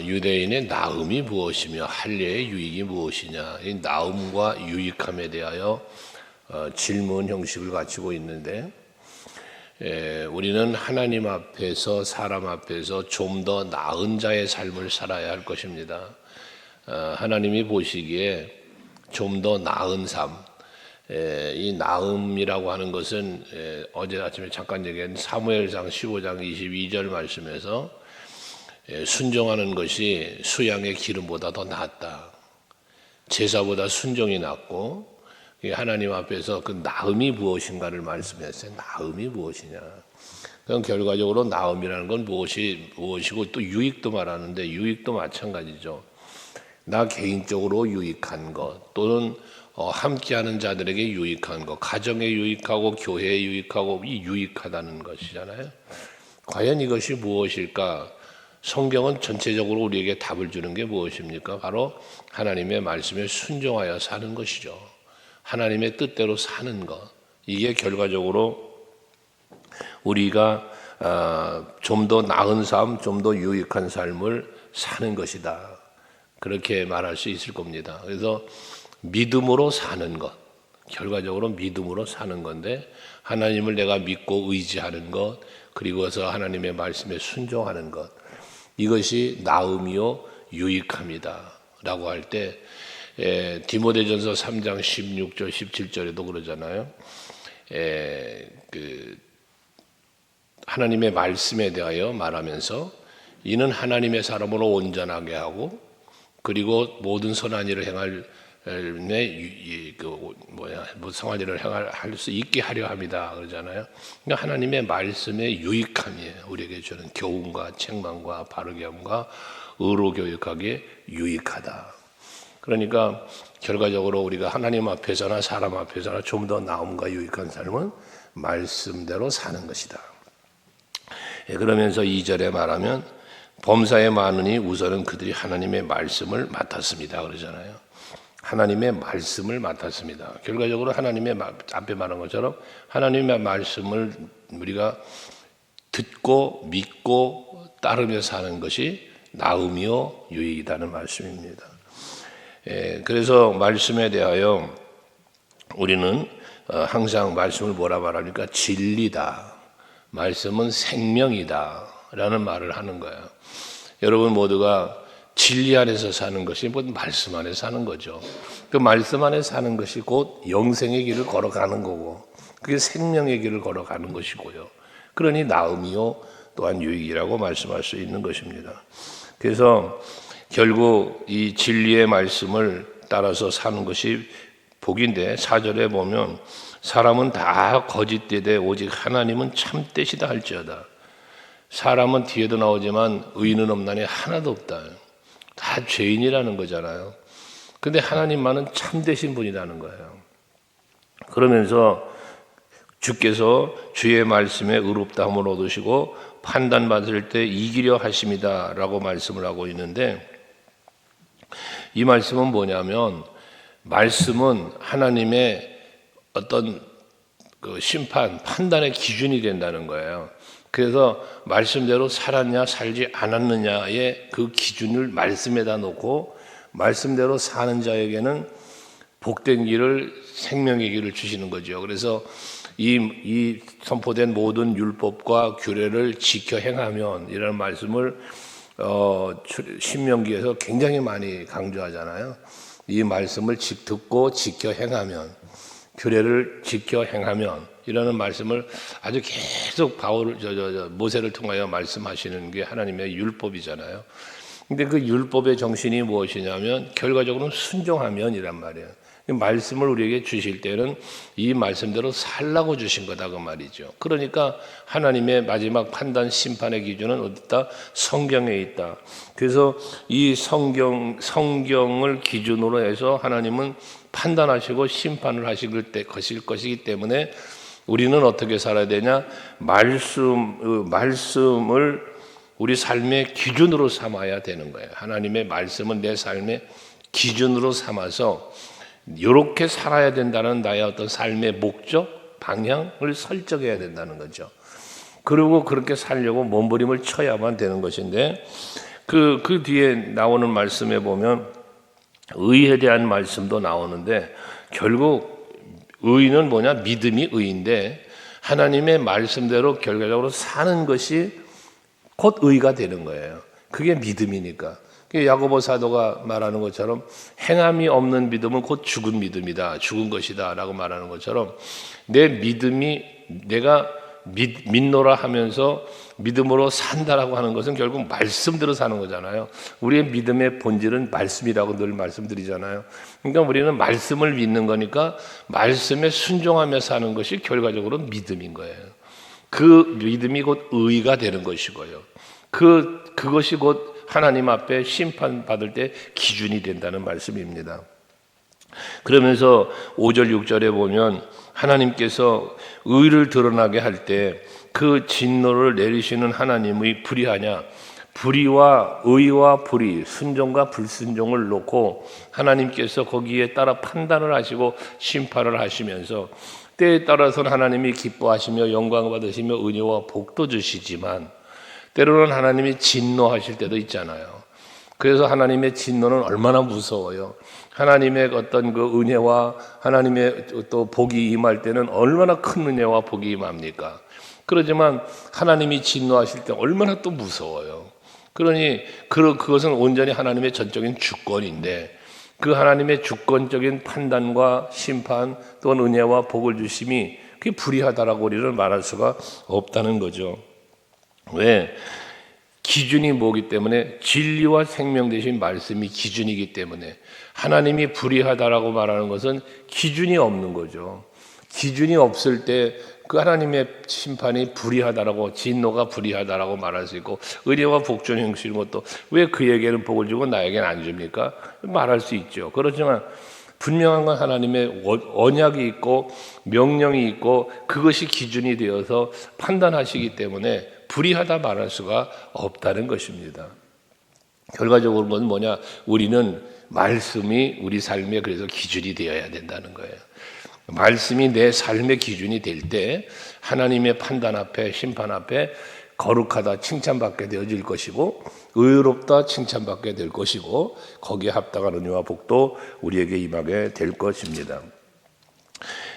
유대인의 나음이 무엇이며 할례의 유익이 무엇이냐, 이 나음과 유익함에 대하여 질문 형식을 갖추고 있는데, 우리는 하나님 앞에서 사람 앞에서 좀 더 나은 자의 삶을 살아야 할 것입니다. 하나님이 보시기에 좀 더 나은 삶, 이 나음이라고 하는 것은 어제 아침에 잠깐 얘기한 사무엘상 15장 22절 말씀에서 순종하는 것이 수양의 기름보다 더 낫다. 제사보다 순종이 낫고, 하나님 앞에서 그 나음이 무엇인가를 말씀했어요. 나음이 무엇이냐. 그럼 결과적으로 나음이라는 건 무엇이고 또 유익도 말하는데, 유익도 마찬가지죠. 나 개인적으로 유익한 것, 또는 함께하는 자들에게 유익한 것, 가정에 유익하고 교회에 유익하고 이 유익하다는 것이잖아요. 과연 이것이 무엇일까? 성경은 전체적으로 우리에게 답을 주는 게 무엇입니까? 바로 하나님의 말씀에 순종하여 사는 것이죠. 하나님의 뜻대로 사는 것. 이게 결과적으로 우리가 좀 더 나은 삶, 좀 더 유익한 삶을 사는 것이다. 그렇게 말할 수 있을 겁니다. 그래서 믿음으로 사는 것, 결과적으로 믿음으로 사는 건데, 하나님을 내가 믿고 의지하는 것, 그리고서 하나님의 말씀에 순종하는 것, 이것이 나음이요 유익함이다 라고 할 때, 디모데전서 3장 16절 17절에도 그러잖아요. 하나님의 말씀에 대하여 말하면서 이는 하나님의 사람으로 온전하게 하고, 그리고 모든 선한 일을 행할 무성한 일을 할 수 있게 하려 합니다 그러잖아요. 그러니까 하나님의 말씀의 유익함이에요. 우리에게 주는 교훈과 책망과 바르게 함과 의로 교육하기에 유익하다. 그러니까 결과적으로 우리가 하나님 앞에서나 사람 앞에서나 좀 더 나음과 유익한 삶은 말씀대로 사는 것이다. 그러면서 2절에 말하면 범사에 많으니 우선은 그들이 하나님의 말씀을 맡았습니다 그러잖아요. 하나님의 말씀을 맡았습니다. 결과적으로 하나님의 앞에 말한 것처럼 하나님의 말씀을 우리가 듣고 믿고 따르며 사는 것이 나음이요 유익이라는 말씀입니다. 그래서 말씀에 대하여 우리는 항상 말씀을 뭐라 말합니까? 진리다. 말씀은 생명이다 라는 말을 하는 거예요. 여러분 모두가 진리 안에서 사는 것이 뭐 말씀 안에 사는 거죠. 그 말씀 안에 사는 것이 곧 영생의 길을 걸어가는 거고, 그게 생명의 길을 걸어가는 것이고요. 그러니 나음이요 또한 유익이라고 말씀할 수 있는 것입니다. 그래서 결국 이 진리의 말씀을 따라서 사는 것이 복인데, 4절에 보면 사람은 다 거짓되되 오직 하나님은 참되시다 할지어다. 사람은 뒤에도 나오지만 의인은 없나니 하나도 없다. 다 죄인이라는 거잖아요. 근데 하나님만은 참되신 분이라는 거예요. 그러면서 주께서 주의 말씀에 의롭다함을 얻으시고 판단받을 때 이기려 하심이다 라고 말씀을 하고 있는데, 이 말씀은 뭐냐면, 말씀은 하나님의 어떤 그 심판, 판단의 기준이 된다는 거예요. 그래서 말씀대로 살았냐 살지 않았느냐의 그 기준을 말씀에다 놓고 말씀대로 사는 자에게는 복된 길을, 생명의 길을 주시는 거죠. 그래서 이 선포된 모든 율법과 규례를 지켜 행하면, 이라는 말씀을 신명기에서 굉장히 많이 강조하잖아요. 이 말씀을 듣고 지켜 행하면, 규례를 지켜 행하면, 이라는 말씀을 아주 계속 모세를 통하여 말씀하시는 게 하나님의 율법이잖아요. 근데 그 율법의 정신이 무엇이냐면 결과적으로는 순종하면이란 말이에요. 말씀을 우리에게 주실 때는 이 말씀대로 살라고 주신 거다 그 말이죠. 그러니까 하나님의 마지막 판단 심판의 기준은 어디다? 성경에 있다. 그래서 이 성경을 기준으로 해서 하나님은 판단하시고 심판을 하실 것이기 때문에 우리는 어떻게 살아야 되냐? 말씀을 우리 삶의 기준으로 삼아야 되는 거예요. 하나님의 말씀은 내 삶의 기준으로 삼아서 이렇게 살아야 된다는 나의 어떤 삶의 목적, 방향을 설정해야 된다는 거죠. 그리고 그렇게 살려고 몸부림을 쳐야만 되는 것인데, 그 뒤에 나오는 말씀에 보면 의에 대한 말씀도 나오는데 결국 의는 뭐냐? 믿음이 의인데 하나님의 말씀대로 결과적으로 사는 것이 곧 의가 되는 거예요. 그게 믿음이니까. 야고보 사도가 말하는 것처럼 행함이 없는 믿음은 곧 죽은 믿음이다. 죽은 것이다 라고 말하는 것처럼 내 믿음이 내가 믿노라 하면서 믿음으로 산다라고 하는 것은 결국 말씀대로 사는 거잖아요. 우리의 믿음의 본질은 말씀이라고 늘 말씀드리잖아요. 그러니까 우리는 말씀을 믿는 거니까 말씀에 순종하며 사는 것이 결과적으로 믿음인 거예요. 그 믿음이 곧 의가 되는 것이고요. 그것이 곧 하나님 앞에 심판받을 때 기준이 된다는 말씀입니다. 그러면서 5절 6절에 보면 하나님께서 의를 드러나게 할 때 그 진노를 내리시는 하나님의 불의하냐, 불의와 의와 불의, 순종과 불순종을 놓고 하나님께서 거기에 따라 판단을 하시고 심판을 하시면서 때에 따라서는 하나님이 기뻐하시며 영광 받으시며 은혜와 복도 주시지만 때로는 하나님이 진노하실 때도 있잖아요. 그래서 하나님의 진노는 얼마나 무서워요. 하나님의 어떤 그 은혜와 하나님의 또 복이 임할 때는 얼마나 큰 은혜와 복이 임합니까? 그러지만 하나님이 진노하실 때 얼마나 또 무서워요. 그러니 그것은 온전히 하나님의 전적인 주권인데 그 하나님의 주권적인 판단과 심판 또는 은혜와 복을 주심이 그게 불의하다라고 우리는 말할 수가 없다는 거죠. 왜? 기준이 뭐기 때문에 진리와 생명 되신 말씀이 기준이기 때문에 하나님이 불의하다라고 말하는 것은 기준이 없는 거죠. 기준이 없을 때 그 하나님의 심판이 불의하다라고 진노가 불의하다라고 말할 수 있고 은혜와 복 주는 형식인 것도 왜 그에게는 복을 주고 나에게는 안 줍니까? 말할 수 있죠. 그렇지만 분명한 건 하나님의 언약이 있고 명령이 있고 그것이 기준이 되어서 판단하시기 때문에 불의하다 말할 수가 없다는 것입니다. 결과적으로는 뭐냐? 우리는 말씀이 우리 삶에 그래서 기준이 되어야 된다는 거예요. 말씀이 내 삶의 기준이 될 때 하나님의 판단 앞에 심판 앞에 거룩하다 칭찬받게 되어질 것이고 의롭다 칭찬받게 될 것이고 거기에 합당한 은혜와 복도 우리에게 임하게 될 것입니다.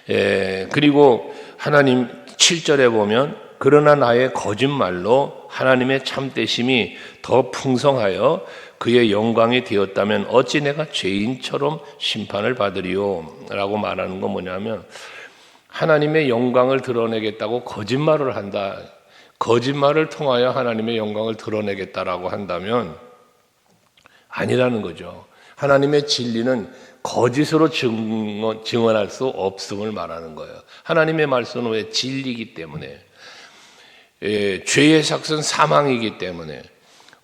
그리고 하나님 7절에 보면 그러나 나의 거짓말로 하나님의 참되심이 더 풍성하여 그의 영광이 되었다면 어찌 내가 죄인처럼 심판을 받으리요? 라고 말하는 건 뭐냐면 하나님의 영광을 드러내겠다고 거짓말을 한다. 거짓말을 통하여 하나님의 영광을 드러내겠다라고 한다면 아니라는 거죠. 하나님의 진리는 거짓으로 증언할 수 없음을 말하는 거예요. 하나님의 말씀은 왜 진리이기 때문에 죄의 삭은 사망이기 때문에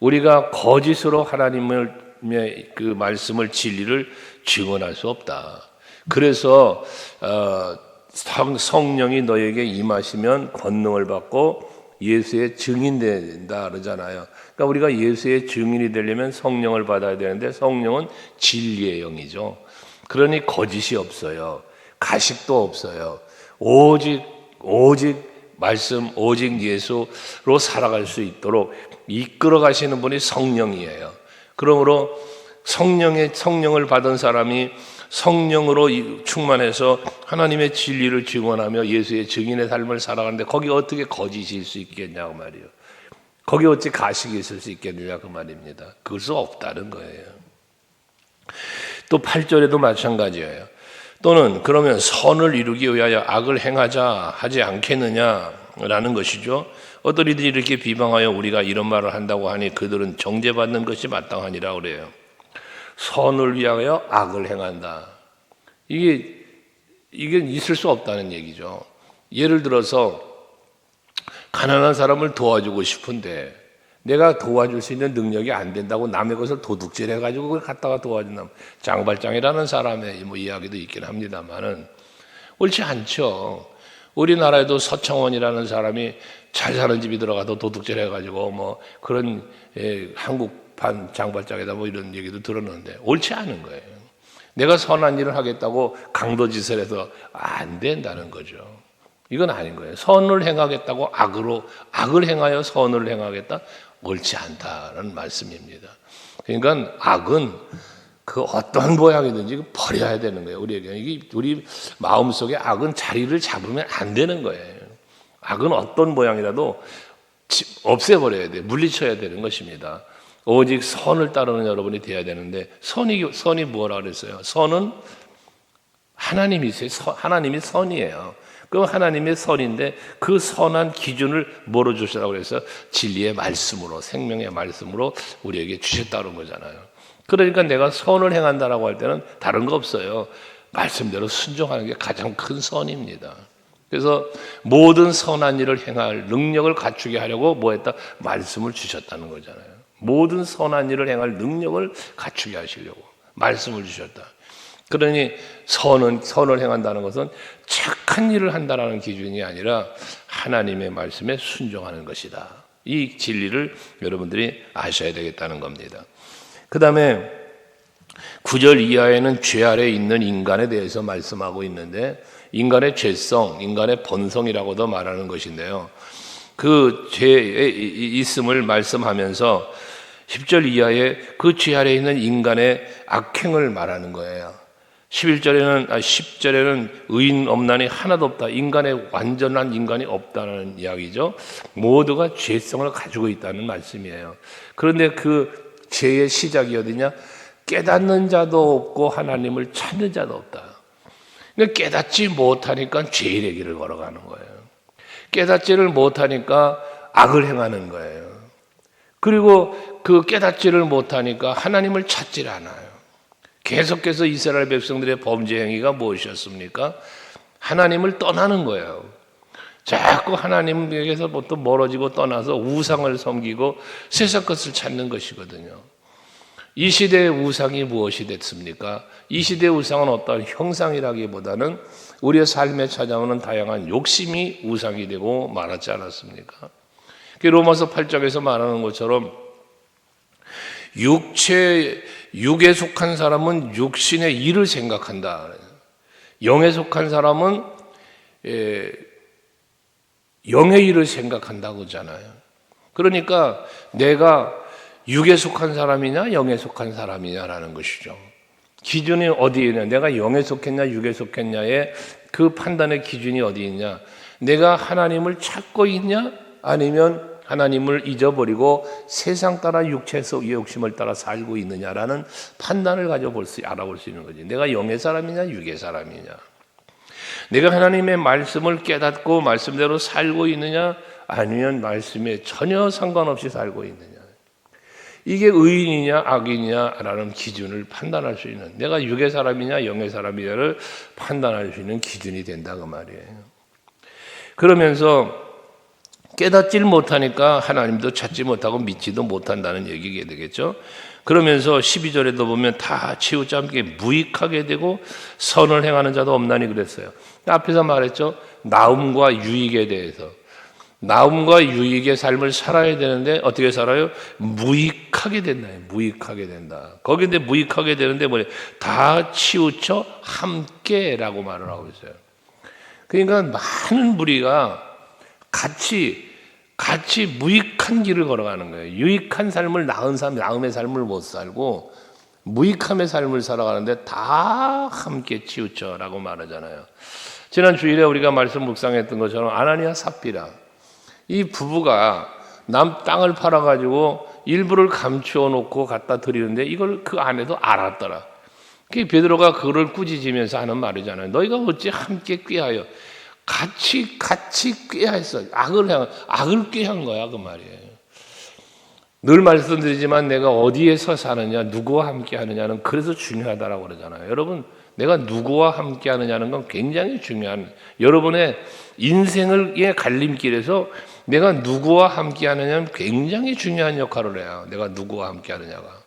우리가 거짓으로 하나님의 그 말씀을 진리를 증언할 수 없다. 그래서 성령이 너에게 임하시면 권능을 받고 예수의 증인 된다 그러잖아요. 그러니까 우리가 예수의 증인이 되려면 성령을 받아야 되는데 성령은 진리의 영이죠. 그러니 거짓이 없어요. 가식도 없어요. 오직 말씀, 오직 예수로 살아갈 수 있도록 이끌어 가시는 분이 성령이에요. 그러므로 성령을 받은 사람이 성령으로 충만해서 하나님의 진리를 증언하며 예수의 증인의 삶을 살아가는데 거기 어떻게 거짓이 있을 수 있겠냐고 말이에요. 거기 어찌 가식이 있을 수 있겠느냐 그 말입니다. 그럴 수 없다는 거예요. 또 8절에도 마찬가지예요. 또는 그러면 선을 이루기 위하여 악을 행하자 하지 않겠느냐라는 것이죠. 어떤 이들이 이렇게 비방하여 우리가 이런 말을 한다고 하니 그들은 정죄받는 것이 마땅하니라 그래요. 선을 위하여 악을 행한다. 이게 있을 수 없다는 얘기죠. 예를 들어서 가난한 사람을 도와주고 싶은데 내가 도와줄 수 있는 능력이 안 된다고 남의 것을 도둑질해가지고 그걸 갖다가 도와준다면 장발장이라는 사람의 이야기도 있긴 합니다만은 옳지 않죠. 우리나라에도 서청원이라는 사람이 잘 사는 집이 들어가도 도둑질해가지고 그런 한국판 장발장이다 이런 얘기도 들었는데 옳지 않은 거예요. 내가 선한 일을 하겠다고 강도짓을 해서 안 된다는 거죠. 이건 아닌 거예요. 선을 행하겠다고 악을 행하여 선을 행하겠다? 옳지 않다라는 말씀입니다. 그러니까 악은 그 어떤 모양이든지 버려야 되는 거예요. 우리에게 우리 마음속에 악은 자리를 잡으면 안 되는 거예요. 악은 어떤 모양이라도 없애버려야 돼, 물리쳐야 되는 것입니다. 오직 선을 따르는 여러분이 되어야 되는데 선이 뭐라 그랬어요? 선은 하나님이세요. 하나님이 선이에요. 그 하나님의 선인데 그 선한 기준을 뭐로 주시라고 그래서 진리의 말씀으로, 생명의 말씀으로 우리에게 주셨다는 거잖아요. 그러니까 내가 선을 행한다라고 할 때는 다른 거 없어요. 말씀대로 순종하는 게 가장 큰 선입니다. 그래서 모든 선한 일을 행할 능력을 갖추게 하려고 뭐 했다? 말씀을 주셨다는 거잖아요. 모든 선한 일을 행할 능력을 갖추게 하시려고 말씀을 주셨다. 그러니 선을 행한다는 것은 착한 일을 한다는 기준이 아니라 하나님의 말씀에 순종하는 것이다. 이 진리를 여러분들이 아셔야 되겠다는 겁니다. 그 다음에 9절 이하에는 죄 아래 있는 인간에 대해서 말씀하고 있는데 인간의 죄성, 인간의 본성이라고도 말하는 것인데요. 그 죄에 있음을 말씀하면서 10절 이하에 그 죄 아래 있는 인간의 악행을 말하는 거예요. 10절에는 의인 없나니 하나도 없다. 인간의 완전한 인간이 없다는 이야기죠. 모두가 죄성을 가지고 있다는 말씀이에요. 그런데 그 죄의 시작이 어디냐? 깨닫는 자도 없고 하나님을 찾는 자도 없다. 근데 깨닫지 못하니까 죄의 길을 걸어가는 거예요. 깨닫지를 못하니까 악을 행하는 거예요. 그리고 그 깨닫지를 못하니까 하나님을 찾질 않아요. 계속해서 이스라엘 백성들의 범죄 행위가 무엇이었습니까? 하나님을 떠나는 거예요. 자꾸 하나님에게서 또 멀어지고 떠나서 우상을 섬기고 세상 것을 찾는 것이거든요. 이 시대의 우상이 무엇이 됐습니까? 이 시대의 우상은 어떤 형상이라기보다는 우리의 삶에 찾아오는 다양한 욕심이 우상이 되고 말았지 않았습니까? 로마서 8장에서 말하는 것처럼 육에 속한 사람은 육신의 일을 생각한다. 영에 속한 사람은 영의 일을 생각한다고 하잖아요. 그러니까 내가 육에 속한 사람이냐 영에 속한 사람이냐라는 것이죠. 기준이 어디에 있냐? 내가 영에 속했냐 육에 속했냐의 그 판단의 기준이 어디 있냐? 내가 하나님을 찾고 있냐? 아니면 하나님을 잊어버리고 세상 따라 육체 속 욕심을 따라 살고 있느냐라는 판단을 가지고 알아볼 수 있는 거지. 내가 영의 사람이냐 육의 사람이냐. 내가 하나님의 말씀을 깨닫고 말씀대로 살고 있느냐 아니면 말씀에 전혀 상관없이 살고 있느냐. 이게 의인이냐 악인이냐라는 기준을 판단할 수 있는, 내가 육의 사람이냐 영의 사람이냐를 판단할 수 있는 기준이 된다 그 말이에요. 그러면서 깨닫지를 못하니까 하나님도 찾지 못하고 믿지도 못한다는 얘기가 되겠죠. 그러면서 12절에도 보면 다 치우자 함께 무익하게 되고 선을 행하는 자도 없나니 그랬어요. 앞에서 말했죠. 나음과 유익에 대해서. 나음과 유익의 삶을 살아야 되는데 어떻게 살아요? 무익하게 된다. 무익하게 된다. 거기인데 무익하게 되는데 뭐래? 다 치우쳐 함께라고 말을 하고 있어요. 그러니까 많은 무리가 같이 무익한 길을 걸어가는 거예요. 유익한 삶을 나은 삶, 나음의 삶을 못 살고 무익함의 삶을 살아가는데 다 함께 치우쳐라고 말하잖아요. 지난 주일에 우리가 말씀 묵상했던 것처럼 아나니아 삽비라 이 부부가 남 땅을 팔아가지고 일부를 감추어 놓고 갖다 드리는데 이걸 그 아내도 알았더라. 그 베드로가 그를 꾸짖으면서 하는 말이잖아요. 너희가 어찌 함께 꾀하여 같이 꾀했어. 악을 꾀한 거야 그 말이에요. 늘 말씀드리지만 내가 어디에서 사느냐, 누구와 함께 하느냐는 그래서 중요하다라고 그러잖아요. 여러분, 내가 누구와 함께 하느냐는 건 굉장히 중요한, 여러분의 인생의 갈림길에서 내가 누구와 함께 하느냐는 굉장히 중요한 역할을 해요. 내가 누구와 함께 하느냐가.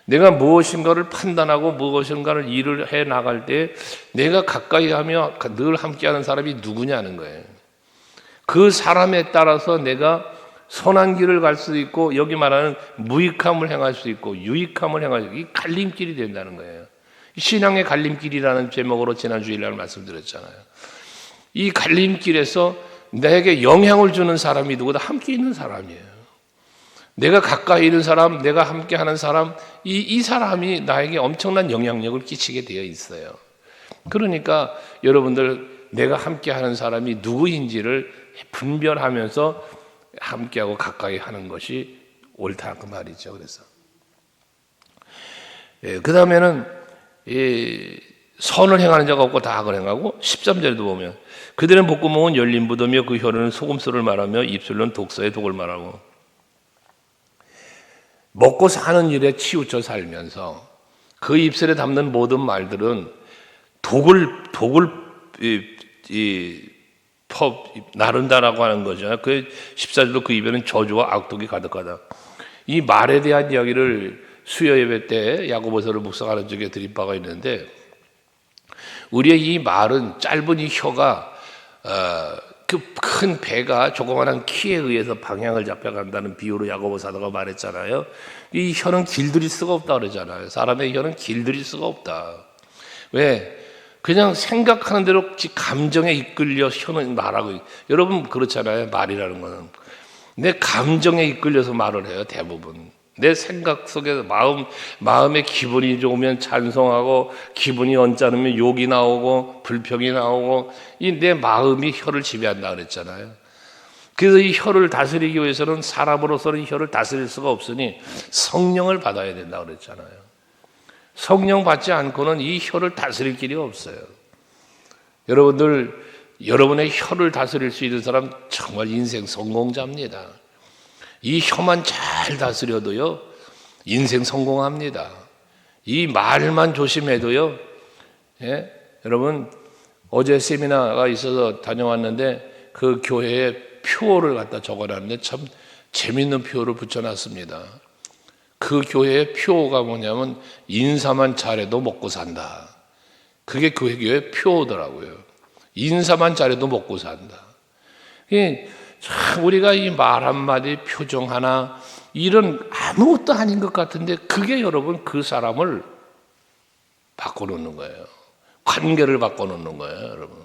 내가 무엇인가를 판단하고 무엇인가를 일을 해 나갈 때 내가 가까이 하며 늘 함께하는 사람이 누구냐는 거예요. 그 사람에 따라서 내가 선한 길을 갈 수도 있고 여기 말하는 무익함을 행할 수 있고 유익함을 행할 수 있고 이 갈림길이 된다는 거예요. 신앙의 갈림길이라는 제목으로 지난 주일날 말씀드렸잖아요. 이 갈림길에서 내게 영향을 주는 사람이 누구다? 함께 있는 사람이에요. 내가 가까이 있는 사람, 내가 함께 하는 사람, 이 사람이 나에게 엄청난 영향력을 끼치게 되어 있어요. 그러니까 여러분들, 내가 함께 하는 사람이 누구인지를 분별하면서 함께하고 가까이 하는 것이 옳다, 그 말이죠. 그래서 그 다음에는 선을 행하는 자가 없고 다 악을 행하고, 13절에도 보면 그들의 목구멍은 열린 부도며 그 혀로는 속음수를 말하며 입술로는 독사의 독을 말하고, 먹고 사는 일에 치우쳐 살면서 그 입술에 담는 모든 말들은 독을 나른다라고 하는 거죠. 그 14절도 그 입에는 저주와 악독이 가득하다. 이 말에 대한 이야기를 수요 예배 때 야고보서를 묵상하는 적에 드린 바가 있는데, 우리의 이 말은, 짧은 이 혀가 그 큰 배가 조그마한 키에 의해서 방향을 잡혀간다는 비유로 야고보 사도가 말했잖아요. 이 혀는 길들일 수가 없다 그러잖아요. 사람의 혀는 길들일 수가 없다. 왜? 그냥 생각하는 대로 감정에 이끌려 혀는 말하고, 여러분 그렇잖아요. 말이라는 거는 내 감정에 이끌려서 말을 해요. 대부분 내 생각 속에서 마음의 기분이 좋으면 찬송하고, 기분이 언짢으면 욕이 나오고 불평이 나오고, 이 내 마음이 혀를 지배한다 그랬잖아요. 그래서 이 혀를 다스리기 위해서는 사람으로서는 이 혀를 다스릴 수가 없으니 성령을 받아야 된다 그랬잖아요. 성령 받지 않고는 이 혀를 다스릴 길이 없어요. 여러분들, 여러분의 혀를 다스릴 수 있는 사람 정말 인생 성공자입니다. 이 혀만 잘 다스려도요, 인생 성공합니다. 이 말만 조심해도요. 여러분, 어제 세미나가 있어서 다녀왔는데 그 교회에 표어를 갖다 적어놨는데 참 재밌는 표어를 붙여놨습니다. 그 교회의 표어가 뭐냐면, 인사만 잘해도 먹고 산다. 그게 그 교회의 표어더라고요. 인사만 잘해도 먹고 산다. 참 우리가 이 말 한마디, 표정 하나, 이런 아무것도 아닌 것 같은데 그게 여러분 그 사람을 바꿔놓는 거예요. 관계를 바꿔놓는 거예요. 여러분,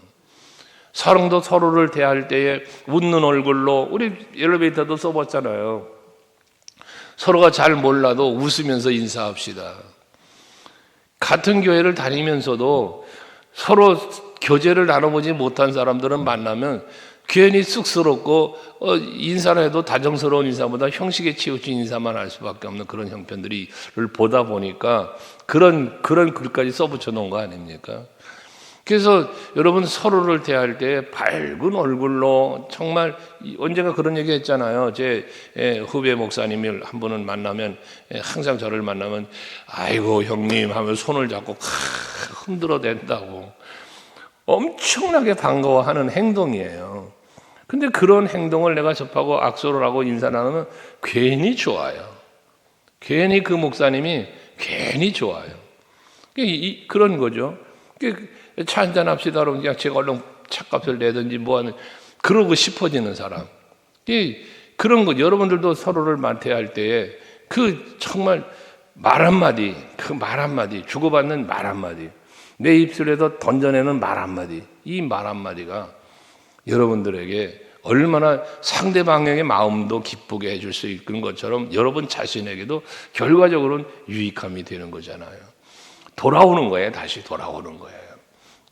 사람도 서로를 대할 때에 웃는 얼굴로, 우리 엘리베이터도 써봤잖아요. 서로가 잘 몰라도 웃으면서 인사합시다. 같은 교회를 다니면서도 서로 교제를 나눠보지 못한 사람들은 만나면 괜히 쑥스럽고, 인사를 해도 다정스러운 인사보다 형식에 치우친 인사만 할 수밖에 없는 그런 형편들을 보다 보니까 그런 글까지 써붙여 놓은 거 아닙니까? 그래서 여러분, 서로를 대할 때 밝은 얼굴로, 정말 언젠가 그런 얘기 했잖아요. 제 후배 목사님을 한 분은 만나면, 항상 저를 만나면 아이고 형님 하면 손을 잡고 흔들어 댄다고 엄청나게 반가워하는 행동이에요. 근데 그런 행동을 내가 접하고 악수를 하고 인사 나누면 괜히 좋아요. 괜히 그 목사님이 괜히 좋아요. 그런 거죠. 차 한잔 합시다 그러면 그냥 제가 얼른 차값을 내든지 뭐하는, 그러고 싶어지는 사람. 그런 거, 여러분들도 서로를 대할 때에 그 정말 말 한마디, 그 말 한마디, 주고받는 말 한마디, 내 입술에도 던져내는 말 한마디, 이 말 한마디가 여러분들에게 얼마나 상대방에게 마음도 기쁘게 해줄 수 있는 것처럼 여러분 자신에게도 결과적으로는 유익함이 되는 거잖아요. 돌아오는 거예요. 다시 돌아오는 거예요.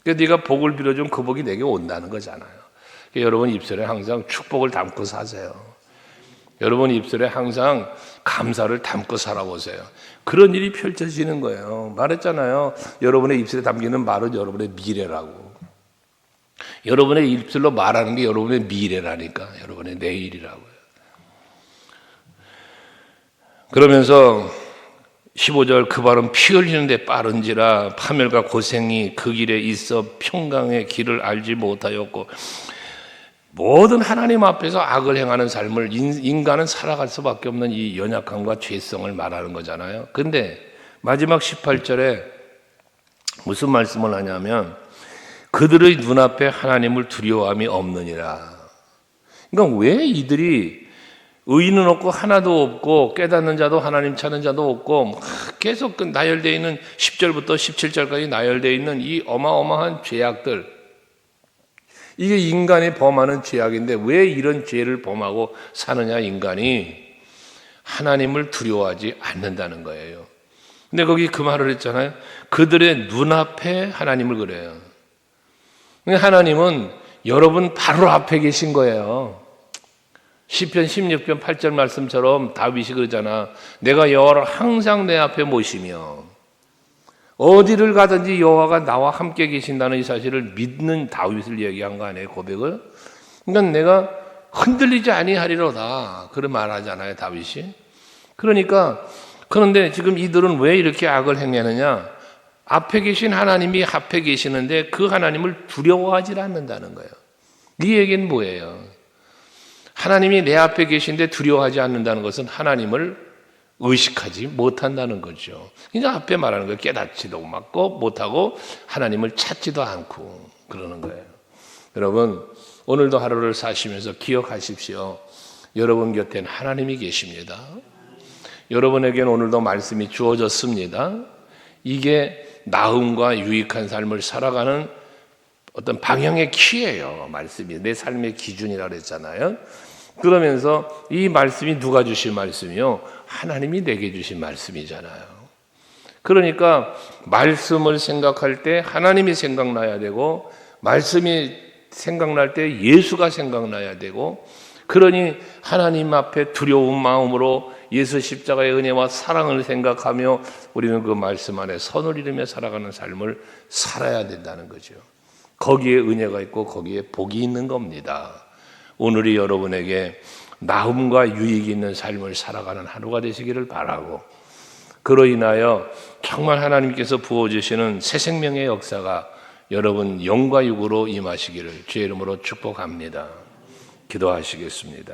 그러니까 네가 복을 빌어주면 그 복이 내게 온다는 거잖아요. 그러니까 여러분 입술에 항상 축복을 담고 사세요. 여러분 입술에 항상 감사를 담고 살아보세요. 그런 일이 펼쳐지는 거예요. 말했잖아요. 여러분의 입술에 담기는 말은 여러분의 미래라고. 여러분의 입술로 말하는 게 여러분의 미래라니까, 여러분의 내일이라고요. 그러면서 15절, 그 발은 피 흘리는데 빠른지라 파멸과 고생이 그 길에 있어 평강의 길을 알지 못하였고, 모든 하나님 앞에서 악을 행하는 삶을 인간은 살아갈 수밖에 없는 이 연약함과 죄성을 말하는 거잖아요. 근데 마지막 18절에 무슨 말씀을 하냐면, 그들의 눈앞에 하나님을 두려워함이 없느니라. 그러니까 왜 이들이 의인은 없고 하나도 없고 깨닫는 자도 하나님 찾는 자도 없고 계속 나열되어 있는 10절부터 17절까지 나열되어 있는 이 어마어마한 죄악들, 이게 인간이 범하는 죄악인데 왜 이런 죄를 범하고 사느냐, 인간이 하나님을 두려워하지 않는다는 거예요. 근데 거기 그 말을 했잖아요. 그들의 눈앞에 하나님을 그래요. 하나님은 여러분 바로 앞에 계신 거예요. 시편 16편 8절 말씀처럼 다윗이 그러잖아. 내가 여호와를 항상 내 앞에 모시며 어디를 가든지 여호와가 나와 함께 계신다는 이 사실을 믿는 다윗을 얘기한 거 아니에요, 고백을? 그러니까 내가 흔들리지 아니하리로다 그런 말하잖아요, 다윗이. 그런데 지금 이들은 왜 이렇게 악을 행하느냐? 앞에 계신 하나님이 앞에 계시는데 그 하나님을 두려워하지 않는다는 거예요. 이 얘기는 뭐예요? 하나님이 내 앞에 계신데 두려워하지 않는다는 것은 하나님을 의식하지 못한다는 거죠. 이제 앞에 말하는 거예요. 깨닫지도 못하고 하나님을 찾지도 않고 그러는 거예요. 여러분, 오늘도 하루를 사시면서 기억하십시오. 여러분 곁엔 하나님이 계십니다. 여러분에게는 오늘도 말씀이 주어졌습니다. 이게 나음과 유익한 삶을 살아가는 어떤 방향의 키예요. 말씀이 내 삶의 기준이라고 그랬잖아요. 그러면서 이 말씀이 누가 주신 말씀이요? 하나님이 내게 주신 말씀이잖아요. 그러니까 말씀을 생각할 때 하나님이 생각나야 되고, 말씀이 생각날 때 예수가 생각나야 되고, 그러니 하나님 앞에 두려운 마음으로 예수 십자가의 은혜와 사랑을 생각하며 우리는 그 말씀 안에 선을 이루며 살아가는 삶을 살아야 된다는 거죠. 거기에 은혜가 있고 거기에 복이 있는 겁니다. 오늘이 여러분에게 나음과 유익이 있는 삶을 살아가는 하루가 되시기를 바라고, 그로 인하여 정말 하나님께서 부어주시는 새 생명의 역사가 여러분 영과 육으로 임하시기를 주의 이름으로 축복합니다. 기도하시겠습니다.